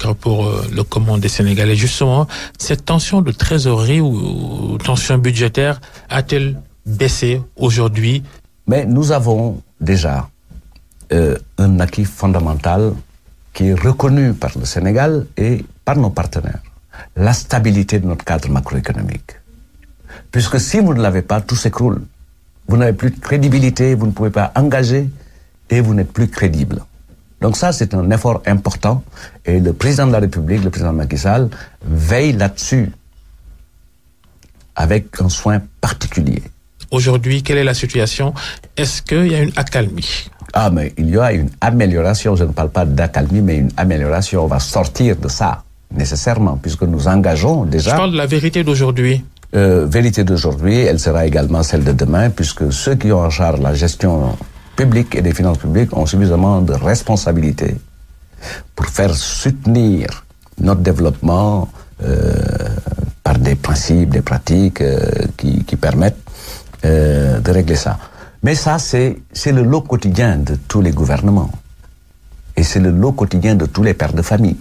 ministre pour le commun des Sénégalais. Justement, cette tension de trésorerie ou tension budgétaire a-t-elle baissé aujourd'hui? Mais nous avons déjà un acquis fondamental qui est reconnu par le Sénégal et par nos partenaires. La stabilité de notre cadre macroéconomique. Puisque si vous ne l'avez pas, tout s'écroule. Vous n'avez plus de crédibilité, vous ne pouvez pas engager et vous n'êtes plus crédible. Donc ça, c'est un effort important et le président de la République, le président Macky Sall, veille là-dessus avec un soin particulier. Aujourd'hui, quelle est la situation? Est-ce qu'il y a une accalmie? Ah, mais il y a une amélioration. Je ne parle pas d'accalmie, mais une amélioration. On va sortir de ça, nécessairement, puisque nous engageons déjà... Je parle de la vérité d'aujourd'hui. Vérité d'aujourd'hui, elle sera également celle de demain, puisque ceux qui ont en charge la gestion publique et des finances publiques ont suffisamment de responsabilités pour faire soutenir notre développement par des principes, des pratiques qui permettent de régler ça. Mais ça, c'est le lot quotidien de tous les gouvernements. Et c'est le lot quotidien de tous les pères de famille.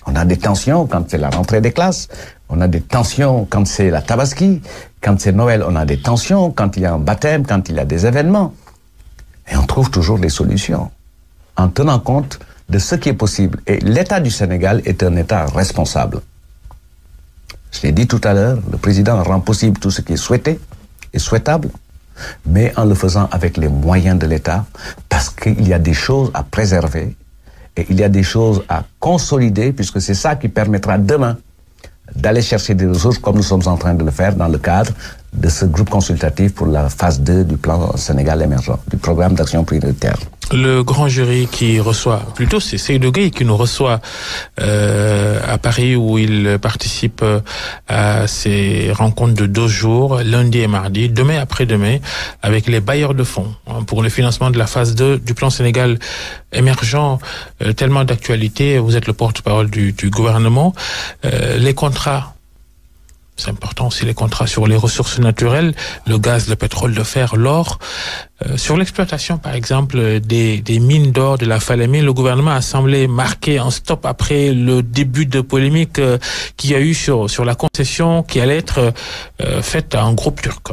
On a des tensions quand c'est la rentrée des classes, on a des tensions quand c'est la Tabaski, quand c'est Noël, on a des tensions quand il y a un baptême, quand il y a des événements. Et on trouve toujours des solutions, en tenant compte de ce qui est possible. Et l'État du Sénégal est un État responsable. Je l'ai dit tout à l'heure, le président rend possible tout ce qui est souhaité et souhaitable, mais en le faisant avec les moyens de l'État, parce qu'il y a des choses à préserver et il y a des choses à consolider, puisque c'est ça qui permettra demain d'aller chercher des ressources comme nous sommes en train de le faire dans le cadre de ce groupe consultatif pour la phase 2 du plan Sénégal émergent, du programme d'action prioritaire. Le grand jury qui reçoit, plutôt c'est Seydou Gueye qui nous reçoit à Paris, où il participe à ces rencontres de 2 jours, lundi et mardi, demain et après-demain, avec les bailleurs de fonds pour le financement de la phase 2 du plan Sénégal émergent. Tellement d'actualité, vous êtes le porte-parole du gouvernement. Les contrats, c'est important aussi, les contrats sur les ressources naturelles, le gaz, le pétrole, le fer, l'or. Sur l'exploitation, par exemple, des mines d'or de la Falémé, le gouvernement a semblé marquer un stop après le début de polémique qu'il y a eu sur la concession qui allait être faite à un groupe turc.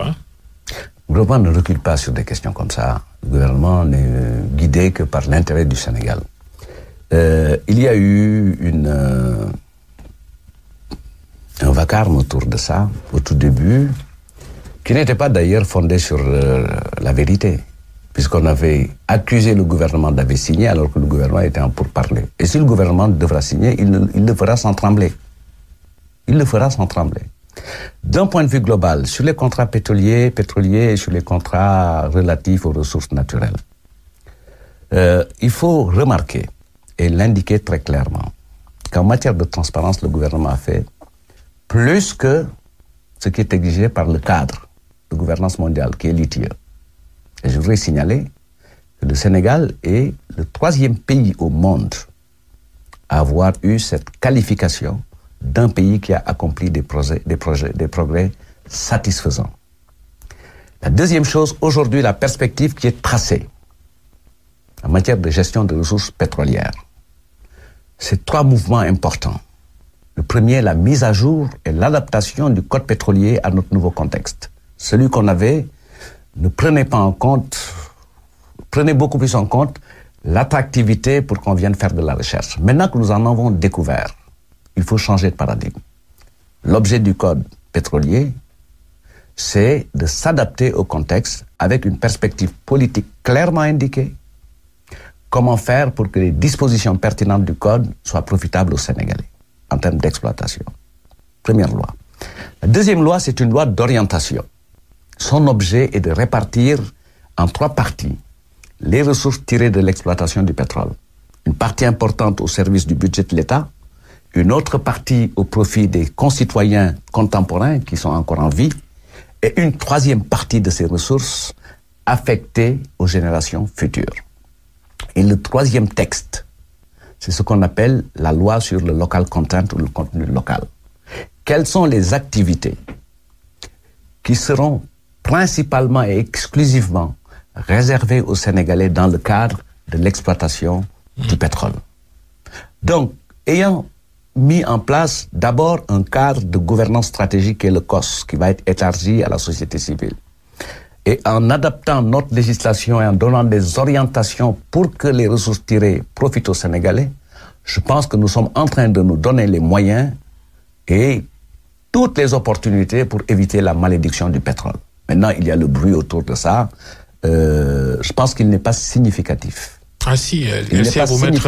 Le gouvernement ne recule pas sur des questions comme ça. Le gouvernement n'est guidé que par l'intérêt du Sénégal. Il y a eu un vacarme autour de ça, au tout début, qui n'était pas d'ailleurs fondé sur la vérité, puisqu'on avait accusé le gouvernement d'avoir signé alors que le gouvernement était en pourparlers. Et si le gouvernement devra signer, il le fera sans trembler. Il le fera sans trembler. D'un point de vue global, sur les contrats pétroliers et sur les contrats relatifs aux ressources naturelles, il faut remarquer et l'indiquer très clairement qu'en matière de transparence, le gouvernement a fait plus que ce qui est exigé par le cadre de gouvernance mondiale, qui est l'ITIE. Et je voudrais signaler que le Sénégal est le 3e pays au monde à avoir eu cette qualification d'un pays qui a accompli des progrès satisfaisants. La deuxième chose, aujourd'hui, la perspective qui est tracée en matière de gestion des ressources pétrolières, c'est 3 mouvements importants. Le premier, la mise à jour et l'adaptation du code pétrolier à notre nouveau contexte. Celui qu'on avait ne prenait pas en compte, prenait beaucoup plus en compte l'attractivité pour qu'on vienne faire de la recherche. Maintenant que nous en avons découvert, il faut changer de paradigme. L'objet du code pétrolier, c'est de s'adapter au contexte avec une perspective politique clairement indiquée. Comment faire pour que les dispositions pertinentes du code soient profitables aux Sénégalais en termes d'exploitation. Première loi. La deuxième loi, c'est une loi d'orientation. Son objet est de répartir en 3 parties les ressources tirées de l'exploitation du pétrole. Une partie importante au service du budget de l'État, une autre partie au profit des concitoyens contemporains qui sont encore en vie, et une 3e partie de ces ressources affectées aux générations futures. Et le 3e texte, c'est ce qu'on appelle la loi sur le local content ou le contenu local. Quelles sont les activités qui seront principalement et exclusivement réservées aux Sénégalais dans le cadre de l'exploitation du pétrole? Donc, ayant mis en place d'abord un cadre de gouvernance stratégique qui est le COS, qui va être élargi à la société civile. Et en adaptant notre législation et en donnant des orientations pour que les ressources tirées profitent aux Sénégalais, je pense que nous sommes en train de nous donner les moyens et toutes les opportunités pour éviter la malédiction du pétrole. Maintenant, il y a le bruit autour de ça. Je pense qu'il n'est pas significatif. Ah si, elle sait vous mettre.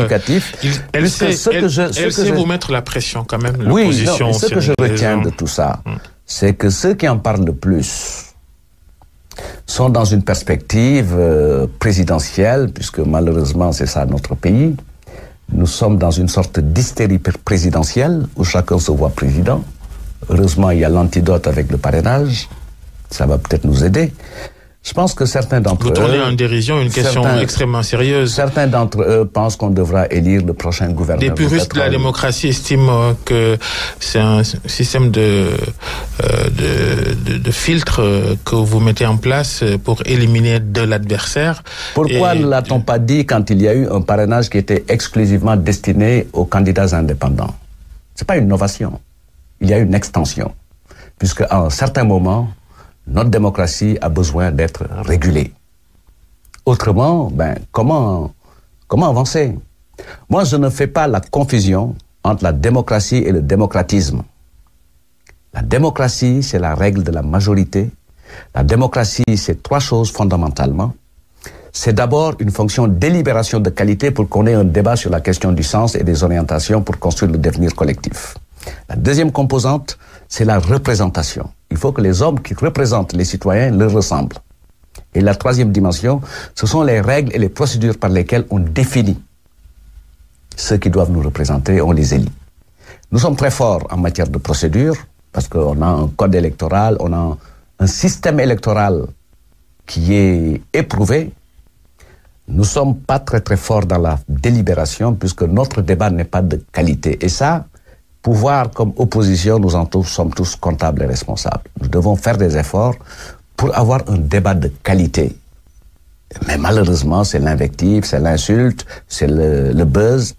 Elle sait vous mettre la pression quand même. Oui, non, ce que je retiens de tout ça, c'est que ceux qui en parlent le plus sont dans une perspective présidentielle, puisque malheureusement c'est ça notre pays. Nous sommes dans une sorte d'hystérie présidentielle où chacun se voit président. Heureusement, il y a l'antidote avec le parrainage. Ça va peut-être nous aider. Je pense que certains d'entre eux... Vous tournez en dérision une question extrêmement sérieuse. Certains d'entre eux pensent qu'on devra élire le prochain gouverneur. Des puristes de la démocratie estiment que c'est un système de filtre que vous mettez en place pour éliminer de l'adversaire. Pourquoi ne l'a-t-on pas dit quand il y a eu un parrainage qui était exclusivement destiné aux candidats indépendants? C'est pas une innovation. Il y a une extension. Puisque à un certain moment, notre démocratie a besoin d'être régulée. Autrement, comment avancer? Moi, je ne fais pas la confusion entre la démocratie et le démocratisme. La démocratie, c'est la règle de la majorité. La démocratie, c'est trois choses fondamentalement. C'est d'abord une fonction de délibération de qualité pour qu'on ait un débat sur la question du sens et des orientations pour construire le devenir collectif. La deuxième composante, c'est la représentation. Il faut que les hommes qui représentent les citoyens leur ressemblent. Et la troisième dimension, ce sont les règles et les procédures par lesquelles on définit ceux qui doivent nous représenter, on les élit. Nous sommes très forts en matière de procédure, parce qu'on a un code électoral, on a un système électoral qui est éprouvé. Nous ne sommes pas très très forts dans la délibération, puisque notre débat n'est pas de qualité. Et ça, pouvoir comme opposition, nous en sommes tous comptables et responsables. Nous devons faire des efforts pour avoir un débat de qualité. Mais malheureusement, c'est l'invective, c'est l'insulte, c'est le buzz.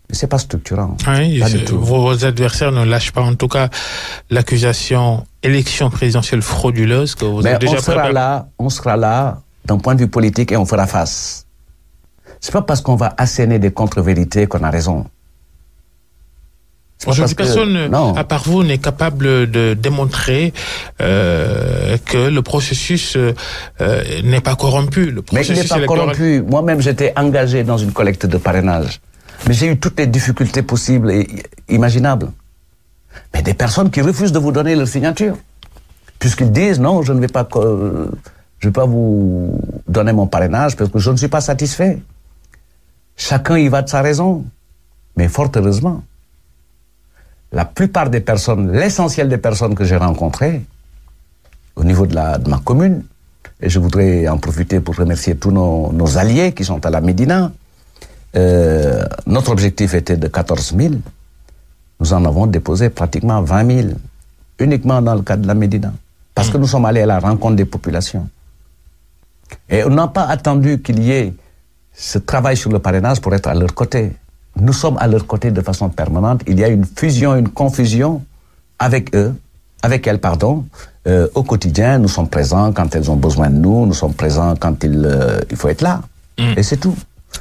Mais c'est pas structurant. Oui, pas du tout. Vos adversaires ne lâchent pas, en tout cas, l'accusation élection présidentielle frauduleuse que vous avez déjà préparée. On sera là, d'un point de vue politique, et on fera face. C'est pas parce qu'on va asséner des contre-vérités qu'on a raison. Aujourd'hui, personne, à part vous, n'est capable de démontrer que le processus n'est pas corrompu. Mais il n'est pas corrompu. Moi-même, j'étais engagé dans une collecte de parrainage. Mais j'ai eu toutes les difficultés possibles et imaginables. Mais des personnes qui refusent de vous donner leur signature. Puisqu'ils disent, non, je ne vais pas vous donner mon parrainage parce que je ne suis pas satisfait. Chacun y va de sa raison. Mais fort heureusement, la plupart des personnes, l'essentiel des personnes que j'ai rencontrées au niveau de ma commune, et je voudrais en profiter pour remercier tous nos alliés qui sont à la Médina. Notre objectif était de 14 000. Nous en avons déposé pratiquement 20 000, uniquement dans le cadre de la Médina. Parce que nous sommes allés à la rencontre des populations. Et on n'a pas attendu qu'il y ait ce travail sur le parrainage pour être à leur côté. Nous sommes à leur côté de façon permanente. Il y a une fusion, une confusion avec elles, au quotidien. Nous sommes présents quand elles ont besoin de nous. Nous sommes présents quand il faut être là. Et c'est tout.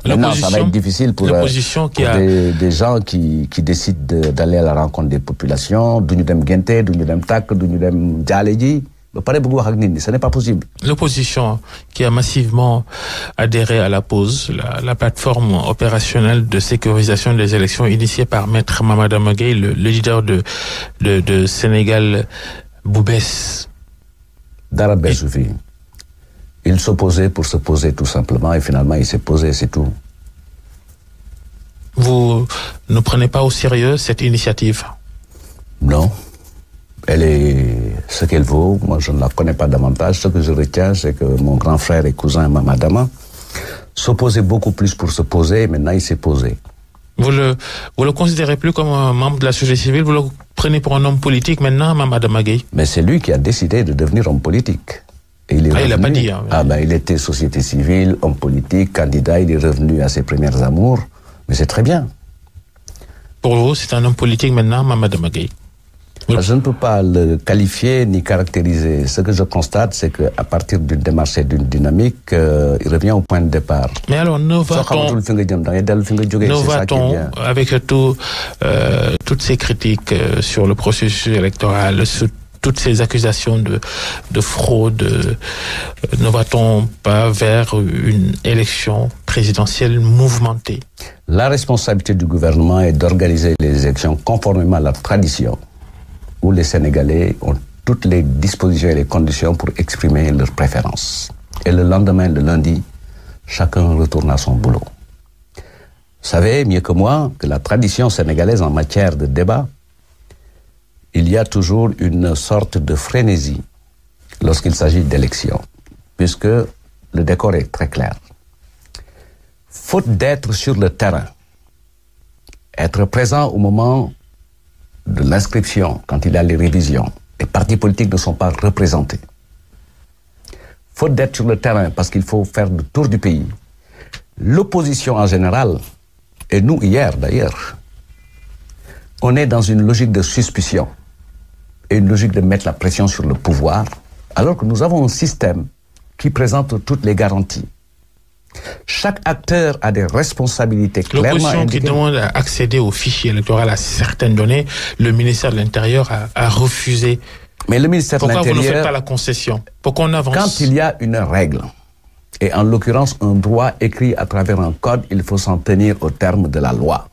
Maintenant, ça va être difficile pour des gens qui décident d'aller à la rencontre des populations. Du ñu dem Gente, du ñu dem Takk, du ñu dem Jaale ji. Ce n'est pas possible. L'opposition qui a massivement adhéré à la POSE, la plateforme opérationnelle de sécurisation des élections initiée par Maître Mamada Gueye, le leader de Sénégal Boubès. Dara beesu fi. Il s'opposait pour se poser tout simplement et finalement il s'est posé, c'est tout. Vous ne prenez pas au sérieux cette initiative? Non. Elle est ce qu'elle vaut. Moi, je ne la connais pas davantage. Ce que je retiens, c'est que mon grand frère et cousin Mamadama s'opposait beaucoup plus pour se poser. Maintenant, il s'est posé. Vous le considérez plus comme un membre de la société civile? Vous le prenez pour un homme politique maintenant, Mamada Gueye? Mais c'est lui qui a décidé de devenir homme politique. Et il l'a pas dit. Il était société civile, homme politique, candidat. Il est revenu à ses premières amours. Mais c'est très bien. Pour vous, c'est un homme politique maintenant, Mamadi Gueye? Je ne peux pas le qualifier ni caractériser. Ce que je constate, c'est qu'à partir d'une démarche et d'une dynamique, il revient au point de départ. Mais alors, nous va-t-on, avec toutes ces critiques sur le processus électoral, sur toutes ces accusations de fraude, ne va-t-on pas vers une élection présidentielle mouvementée? La responsabilité du gouvernement est d'organiser les élections conformément à la tradition, où les Sénégalais ont toutes les dispositions et les conditions pour exprimer leurs préférences. Et le lendemain, le lundi, chacun retourne à son boulot. Vous savez mieux que moi que la tradition sénégalaise en matière de débat, il y a toujours une sorte de frénésie lorsqu'il s'agit d'élections, puisque le décor est très clair. Faute d'être sur le terrain, être présent au moment de l'inscription, quand il y a les révisions, les partis politiques ne sont pas représentés. Faute d'être sur le terrain, parce qu'il faut faire le tour du pays, l'opposition en général, et nous hier d'ailleurs, on est dans une logique de suspicion et une logique de mettre la pression sur le pouvoir, alors que nous avons un système qui présente toutes les garanties. Chaque acteur a des responsabilités clairement indiquées. L'opposition qui demande à accéder au fichier électoral à certaines données, le ministère de l'Intérieur a refusé. Mais le ministère de l'Intérieur... Pourquoi vous ne faites pas la concession? Pourquoi on avance? Quand il y a une règle, et en l'occurrence un droit écrit à travers un code, il faut s'en tenir au terme de la loi.